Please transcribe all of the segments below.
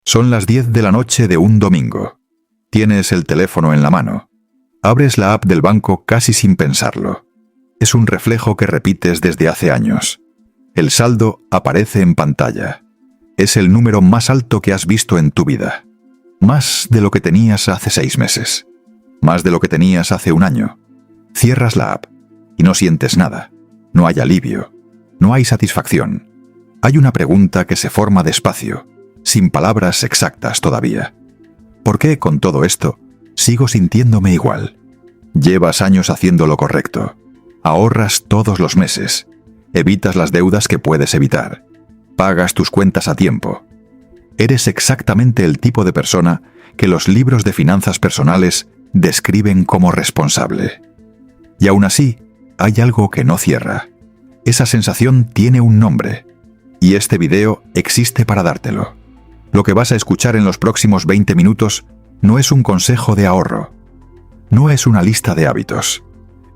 Son las 10 de la noche de un domingo. Tienes el teléfono en la mano. Abres la app del banco casi sin pensarlo. Es un reflejo que repites desde hace años. El saldo aparece en pantalla. Es el número más alto que has visto en tu vida. Más de lo que tenías hace 6 meses. Más de lo que tenías hace un año. Cierras la app y no sientes nada. No hay alivio. No hay satisfacción. Hay una pregunta que se forma despacio, sin palabras exactas todavía. ¿Por qué, con todo esto, sigo sintiéndome igual? Llevas años haciendo lo correcto. Ahorras todos los meses. Evitas las deudas que puedes evitar. Pagas tus cuentas a tiempo. Eres exactamente el tipo de persona que los libros de finanzas personales describen como responsable. Y aún así, hay algo que no cierra. Esa sensación tiene un nombre. Y este video existe para dártelo. Lo que vas a escuchar en los próximos 20 minutos no es un consejo de ahorro. No es una lista de hábitos.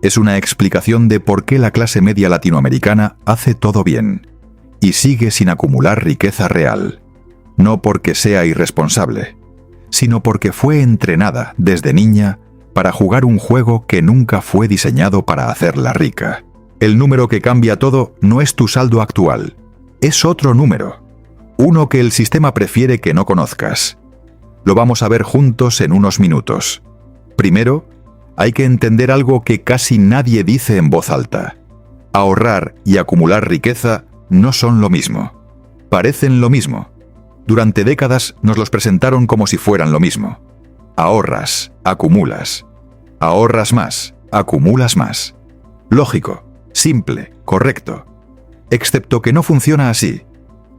Es una explicación de por qué la clase media latinoamericana hace todo bien y sigue sin acumular riqueza real. No porque sea irresponsable, sino porque fue entrenada desde niña para jugar un juego que nunca fue diseñado para hacerla rica. El número que cambia todo no es tu saldo actual, es otro número. Uno que el sistema prefiere que no conozcas. Lo vamos a ver juntos en unos minutos. Primero, hay que entender algo que casi nadie dice en voz alta. Ahorrar y acumular riqueza no son lo mismo. Parecen lo mismo. Durante décadas nos los presentaron como si fueran lo mismo. Ahorras, acumulas. Ahorras más, acumulas más. Lógico, simple, correcto. Excepto que no funciona así.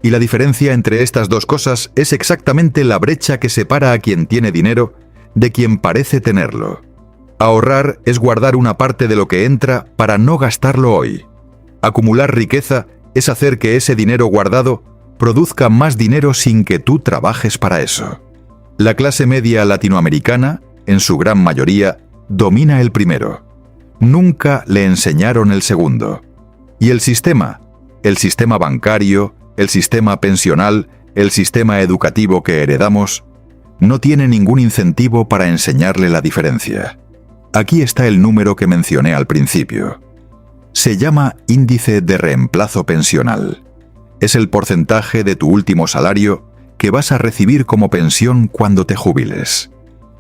Y la diferencia entre estas dos cosas es exactamente la brecha que separa a quien tiene dinero de quien parece tenerlo. Ahorrar es guardar una parte de lo que entra para no gastarlo hoy. Acumular riqueza es hacer que ese dinero guardado produzca más dinero sin que tú trabajes para eso. La clase media latinoamericana, en su gran mayoría, domina el primero. Nunca le enseñaron el segundo. Y el sistema bancario, el sistema pensional, el sistema educativo que heredamos, no tiene ningún incentivo para enseñarle la diferencia. Aquí está el número que mencioné al principio. Se llama índice de reemplazo pensional. Es el porcentaje de tu último salario que vas a recibir como pensión cuando te jubiles.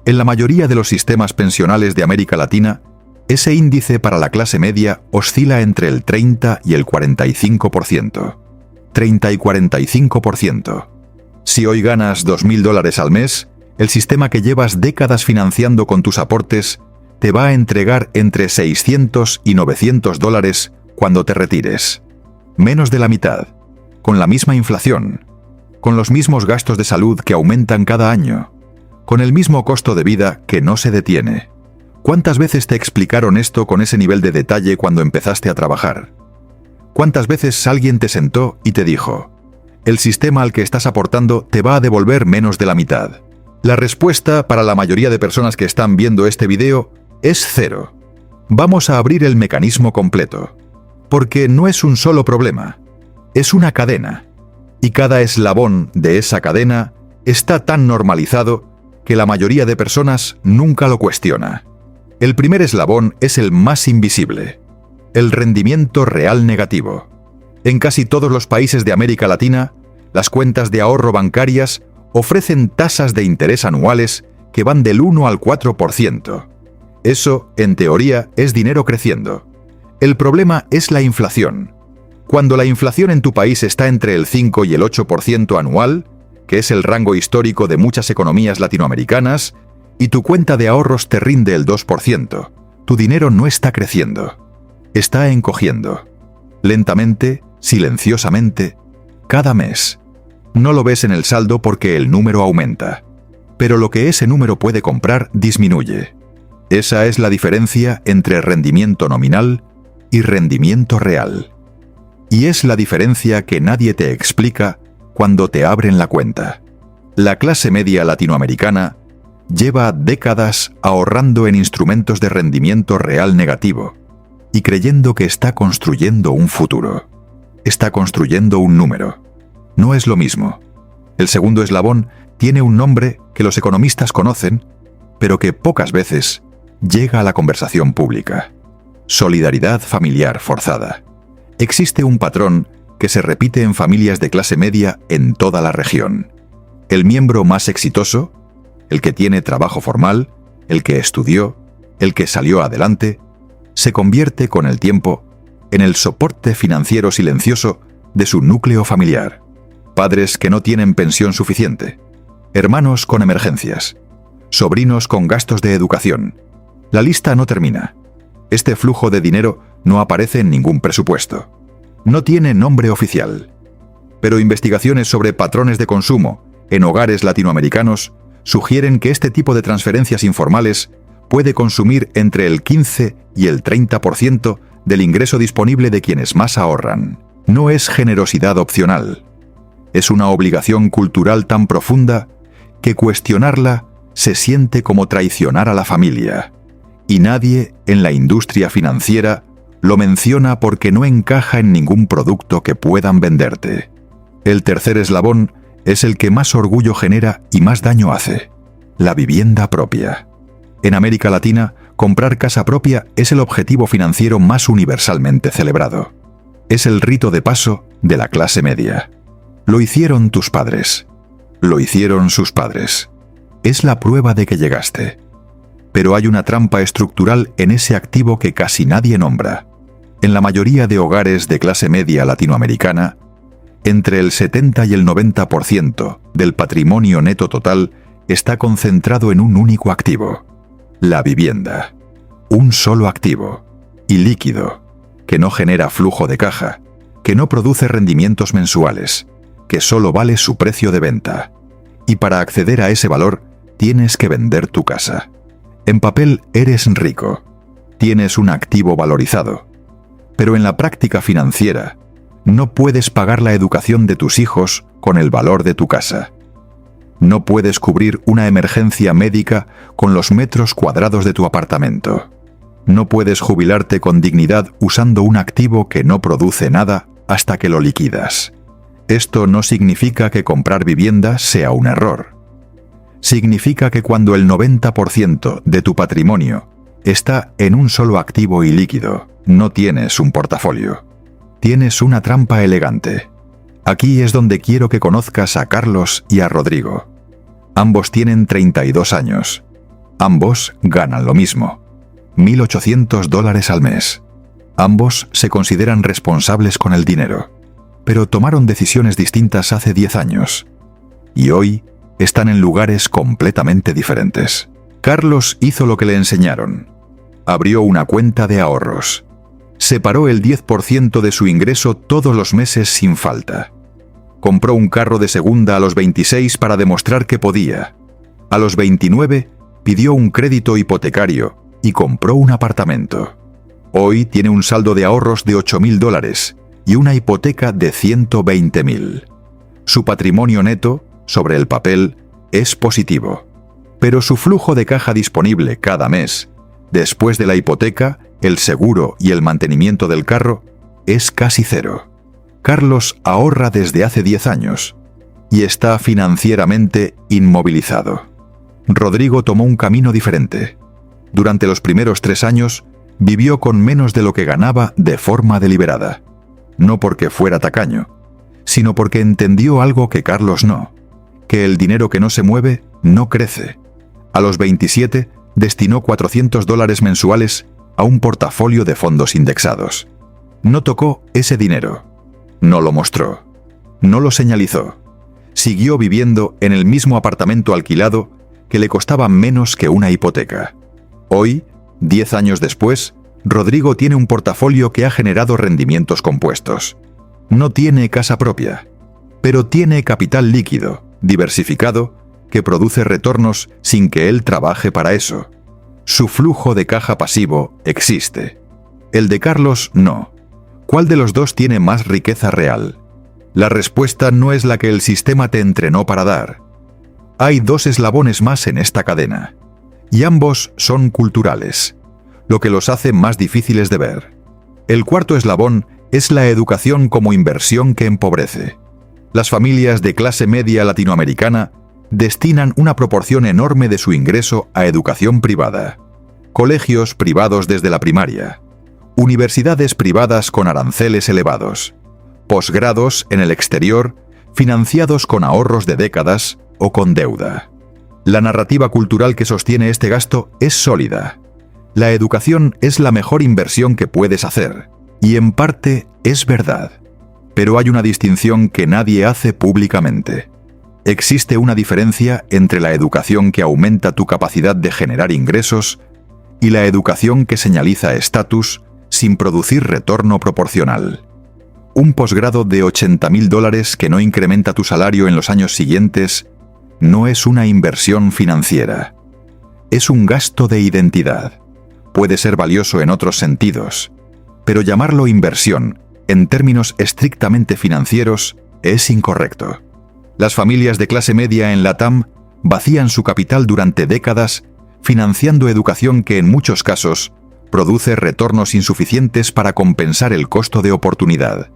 En la mayoría de los sistemas pensionales de América Latina, ese índice para la clase media oscila entre el 30 y el 45%. 30 y 45%. Si hoy ganas $2.000 al mes, el sistema que llevas décadas financiando con tus aportes te va a entregar entre $600 y $900 cuando te retires. Menos de la mitad, con la misma inflación, con los mismos gastos de salud que aumentan cada año, con el mismo costo de vida que no se detiene. ¿Cuántas veces te explicaron esto con ese nivel de detalle cuando empezaste a trabajar? ¿Cuántas veces alguien te sentó y te dijo, el sistema al que estás aportando te va a devolver menos de la mitad? La respuesta para la mayoría de personas que están viendo este video es 0. Vamos a abrir el mecanismo completo, porque no es un solo problema, es una cadena. Y cada eslabón de esa cadena está tan normalizado que la mayoría de personas nunca lo cuestiona. El primer eslabón es el más invisible. El rendimiento real negativo. En casi todos los países de América Latina, las cuentas de ahorro bancarias ofrecen tasas de interés anuales que van del 1 al 4%. Eso, en teoría, es dinero creciendo. El problema es la inflación. Cuando la inflación en tu país está entre el 5 y el 8% anual, que es el rango histórico de muchas economías latinoamericanas, y tu cuenta de ahorros te rinde el 2%, tu dinero no está creciendo. Está encogiendo. Lentamente, silenciosamente, cada mes. No lo ves en el saldo porque el número aumenta. Pero lo que ese número puede comprar disminuye. Esa es la diferencia entre rendimiento nominal y rendimiento real. Y es la diferencia que nadie te explica cuando te abren la cuenta. La clase media latinoamericana lleva décadas ahorrando en instrumentos de rendimiento real negativo y creyendo que está construyendo un futuro. Está construyendo un número. No es lo mismo. El segundo eslabón tiene un nombre que los economistas conocen, pero que pocas veces llega a la conversación pública: solidaridad familiar forzada. Existe un patrón que se repite en familias de clase media en toda la región. El miembro más exitoso, el que tiene trabajo formal, el que estudió, el que salió adelante, se convierte con el tiempo en el soporte financiero silencioso de su núcleo familiar. Padres que no tienen pensión suficiente, hermanos con emergencias, sobrinos con gastos de educación. La lista no termina. Este flujo de dinero no aparece en ningún presupuesto. No tiene nombre oficial. Pero investigaciones sobre patrones de consumo en hogares latinoamericanos sugieren que este tipo de transferencias informales puede consumir entre el 15 y el 30% del ingreso disponible de quienes más ahorran. No es generosidad opcional. Es una obligación cultural tan profunda que cuestionarla se siente como traicionar a la familia. Y nadie en la industria financiera lo menciona porque no encaja en ningún producto que puedan venderte. El tercer eslabón es el que más orgullo genera y más daño hace: la vivienda propia. En América Latina, comprar casa propia es el objetivo financiero más universalmente celebrado. Es el rito de paso de la clase media. Lo hicieron tus padres. Lo hicieron sus padres. Es la prueba de que llegaste. Pero hay una trampa estructural en ese activo que casi nadie nombra. En la mayoría de hogares de clase media latinoamericana, entre el 70 y el 90% del patrimonio neto total está concentrado en un único activo: la vivienda. Un solo activo, y líquido, que no genera flujo de caja, que no produce rendimientos mensuales, que solo vale su precio de venta. Y para acceder a ese valor, tienes que vender tu casa. En papel eres rico, tienes un activo valorizado, pero en la práctica financiera, no puedes pagar la educación de tus hijos con el valor de tu casa. No puedes cubrir una emergencia médica con los metros cuadrados de tu apartamento. No puedes jubilarte con dignidad usando un activo que no produce nada hasta que lo liquidas. Esto no significa que comprar vivienda sea un error. Significa que cuando el 90% de tu patrimonio está en un solo activo y líquido, no tienes un portafolio. Tienes una trampa elegante. Aquí es donde quiero que conozcas a Carlos y a Rodrigo. Ambos tienen 32 años. Ambos ganan lo mismo: $1.800 al mes. Ambos se consideran responsables con el dinero, pero tomaron decisiones distintas hace 10 años. Y hoy están en lugares completamente diferentes. Carlos hizo lo que le enseñaron. Abrió una cuenta de ahorros. Separó el 10% de su ingreso todos los meses sin falta. Compró un carro de segunda a los 26 para demostrar que podía. A los 29 pidió un crédito hipotecario y compró un apartamento. Hoy tiene un saldo de ahorros de $8.000 y una hipoteca de $120.000. Su patrimonio neto, sobre el papel, es positivo, pero su flujo de caja disponible cada mes, después de la hipoteca, el seguro y el mantenimiento del carro, es casi cero. Carlos ahorra desde hace 10 años y está financieramente inmovilizado. Rodrigo tomó un camino diferente. Durante los primeros 3 años, vivió con menos de lo que ganaba de forma deliberada. No porque fuera tacaño, sino porque entendió algo que Carlos no: que el dinero que no se mueve no crece. A los 27, destinó $400 mensuales a un portafolio de fondos indexados. No tocó ese dinero. No lo mostró. No lo señalizó. Siguió viviendo en el mismo apartamento alquilado que le costaba menos que una hipoteca. Hoy, 10 años después, Rodrigo tiene un portafolio que ha generado rendimientos compuestos. No tiene casa propia, pero tiene capital líquido, diversificado, que produce retornos sin que él trabaje para eso. Su flujo de caja pasivo existe. El de Carlos no. ¿Cuál de los dos tiene más riqueza real? La respuesta no es la que el sistema te entrenó para dar. Hay 2 eslabones más en esta cadena, y ambos son culturales, lo que los hace más difíciles de ver. El cuarto eslabón es la educación como inversión que empobrece. Las familias de clase media latinoamericana destinan una proporción enorme de su ingreso a educación privada. Colegios privados desde la primaria, universidades privadas con aranceles elevados, posgrados en el exterior financiados con ahorros de décadas o con deuda. La narrativa cultural que sostiene este gasto es sólida. La educación es la mejor inversión que puedes hacer, y en parte es verdad. Pero hay una distinción que nadie hace públicamente. Existe una diferencia entre la educación que aumenta tu capacidad de generar ingresos y la educación que señaliza estatus sin producir retorno proporcional. Un posgrado de $80.000 que no incrementa tu salario en los años siguientes no es una inversión financiera. Es un gasto de identidad. Puede ser valioso en otros sentidos, pero llamarlo inversión, en términos estrictamente financieros, es incorrecto. Las familias de clase media en LATAM vacían su capital durante décadas financiando educación que en muchos casos produce retornos insuficientes para compensar el costo de oportunidad.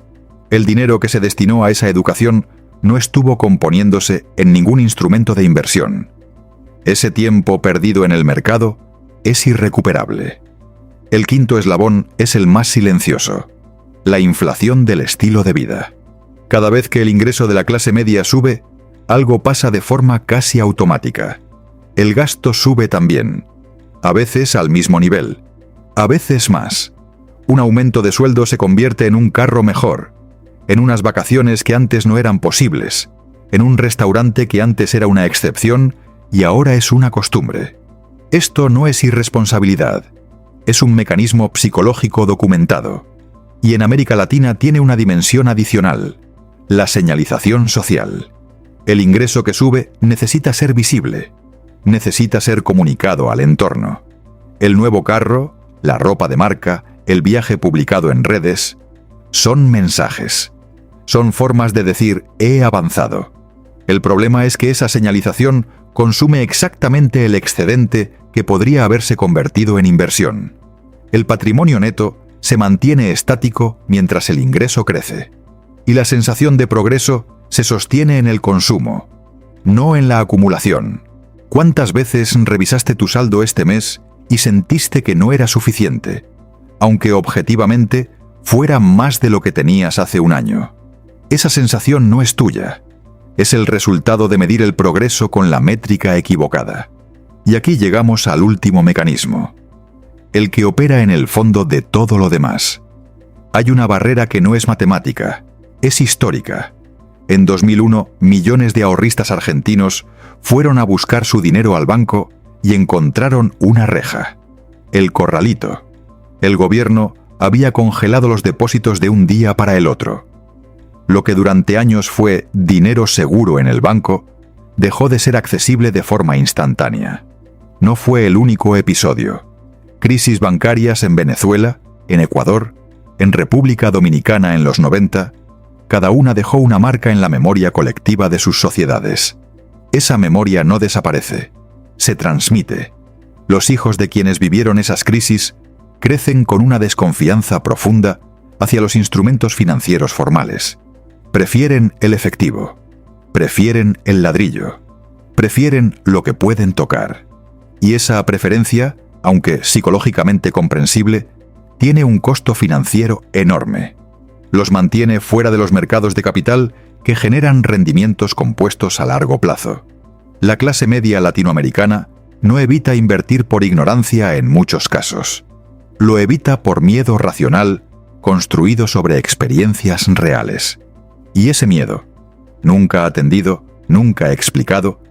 El dinero que se destinó a esa educación no estuvo componiéndose en ningún instrumento de inversión. Ese tiempo perdido en el mercado es irrecuperable. El quinto eslabón es el más silencioso: la inflación del estilo de vida. Cada vez que el ingreso de la clase media sube, algo pasa de forma casi automática. El gasto sube también, a veces al mismo nivel, a veces más. Un aumento de sueldo se convierte en un carro mejor, en unas vacaciones que antes no eran posibles, en un restaurante que antes era una excepción y ahora es una costumbre. Esto no es irresponsabilidad, es un mecanismo psicológico documentado. Y en América Latina tiene una dimensión adicional: la señalización social. El ingreso que sube necesita ser visible, necesita ser comunicado al entorno. El nuevo carro, la ropa de marca, el viaje publicado en redes, son mensajes. Son formas de decir he avanzado. El problema es que esa señalización consume exactamente el excedente que podría haberse convertido en inversión. El patrimonio neto se mantiene estático mientras el ingreso crece. Y la sensación de progreso se sostiene en el consumo, no en la acumulación. ¿Cuántas veces revisaste tu saldo este mes y sentiste que no era suficiente, aunque objetivamente fuera más de lo que tenías hace un año? Esa sensación no es tuya. Es el resultado de medir el progreso con la métrica equivocada. Y aquí llegamos al último mecanismo, el que opera en el fondo de todo lo demás. Hay una barrera que no es matemática, es histórica. En 2001, millones de ahorristas argentinos fueron a buscar su dinero al banco y encontraron una reja: el corralito. El gobierno había congelado los depósitos de un día para el otro. Lo que durante años fue dinero seguro en el banco, dejó de ser accesible de forma instantánea. No fue el único episodio. Crisis bancarias en Venezuela, en Ecuador, en República Dominicana en los 90, cada una dejó una marca en la memoria colectiva de sus sociedades. Esa memoria no desaparece, se transmite. Los hijos de quienes vivieron esas crisis crecen con una desconfianza profunda hacia los instrumentos financieros formales. Prefieren el efectivo, prefieren el ladrillo, prefieren lo que pueden tocar. Y esa preferencia, aunque psicológicamente comprensible, tiene un costo financiero enorme. Los mantiene fuera de los mercados de capital que generan rendimientos compuestos a largo plazo. La clase media latinoamericana no evita invertir por ignorancia en muchos casos. Lo evita por miedo racional construido sobre experiencias reales. Y ese miedo, nunca atendido, nunca explicado,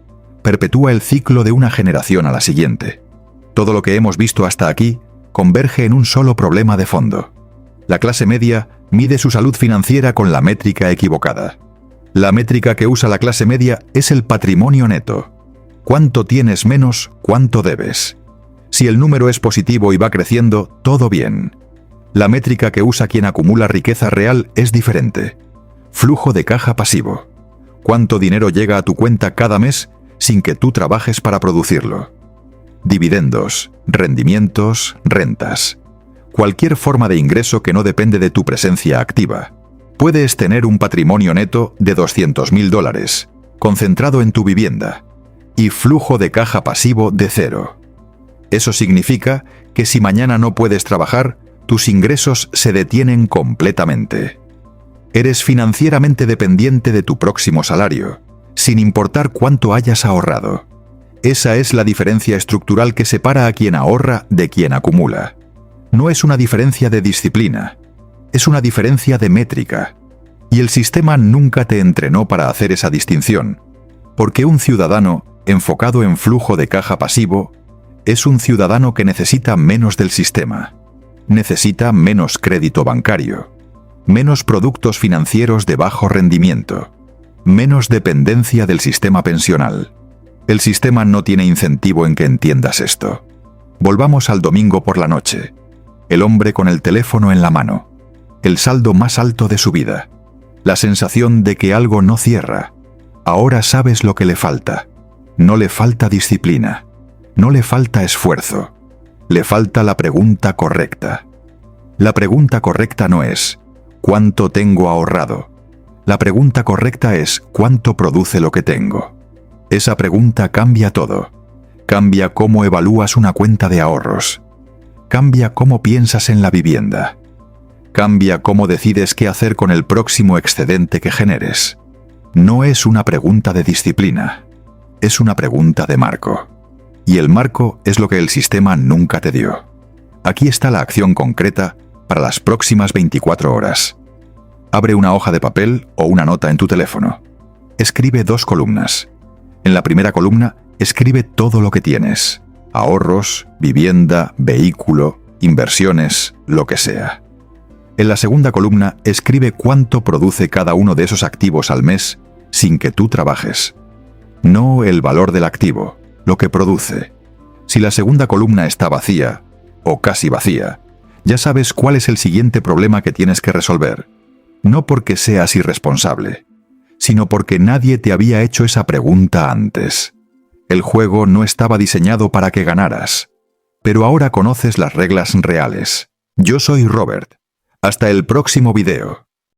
perpetúa el ciclo de una generación a la siguiente. Todo lo que hemos visto hasta aquí converge en un solo problema de fondo. La clase media mide su salud financiera con la métrica equivocada. La métrica que usa la clase media es el patrimonio neto. ¿Cuánto tienes menos, cuánto debes? Si el número es positivo y va creciendo, todo bien. La métrica que usa quien acumula riqueza real es diferente. Flujo de caja pasivo. ¿Cuánto dinero llega a tu cuenta cada mes sin que tú trabajes para producirlo? Dividendos, rendimientos, rentas. Cualquier forma de ingreso que no depende de tu presencia activa. Puedes tener un patrimonio neto de $200.000, concentrado en tu vivienda, y flujo de caja pasivo de 0. Eso significa que si mañana no puedes trabajar, tus ingresos se detienen completamente. Eres financieramente dependiente de tu próximo salario, sin importar cuánto hayas ahorrado. Esa es la diferencia estructural que separa a quien ahorra de quien acumula. No es una diferencia de disciplina, es una diferencia de métrica. Y el sistema nunca te entrenó para hacer esa distinción, porque un ciudadano enfocado en flujo de caja pasivo es un ciudadano que necesita menos del sistema, necesita menos crédito bancario, menos productos financieros de bajo rendimiento, menos dependencia del sistema pensional. El sistema no tiene incentivo en que entiendas esto. Volvamos al domingo por la noche. El hombre con el teléfono en la mano. El saldo más alto de su vida. La sensación de que algo no cierra. Ahora sabes lo que le falta. No le falta disciplina. No le falta esfuerzo. Le falta la pregunta correcta. La pregunta correcta no es ¿cuánto tengo ahorrado? La pregunta correcta es ¿cuánto produce lo que tengo? Esa pregunta cambia todo. Cambia cómo evalúas una cuenta de ahorros. Cambia cómo piensas en la vivienda. Cambia cómo decides qué hacer con el próximo excedente que generes. No es una pregunta de disciplina. Es una pregunta de marco. Y el marco es lo que el sistema nunca te dio. Aquí está la acción concreta para las próximas 24 horas. Abre una hoja de papel o una nota en tu teléfono. Escribe 2 columnas. En la primera columna, escribe todo lo que tienes. Ahorros, vivienda, vehículo, inversiones, lo que sea. En la segunda columna, escribe cuánto produce cada uno de esos activos al mes sin que tú trabajes. No el valor del activo, lo que produce. Si la segunda columna está vacía, o casi vacía, ya sabes cuál es el siguiente problema que tienes que resolver. No porque seas irresponsable, sino porque nadie te había hecho esa pregunta antes. El juego no estaba diseñado para que ganaras, pero ahora conoces las reglas reales. Yo soy Robert. Hasta el próximo video.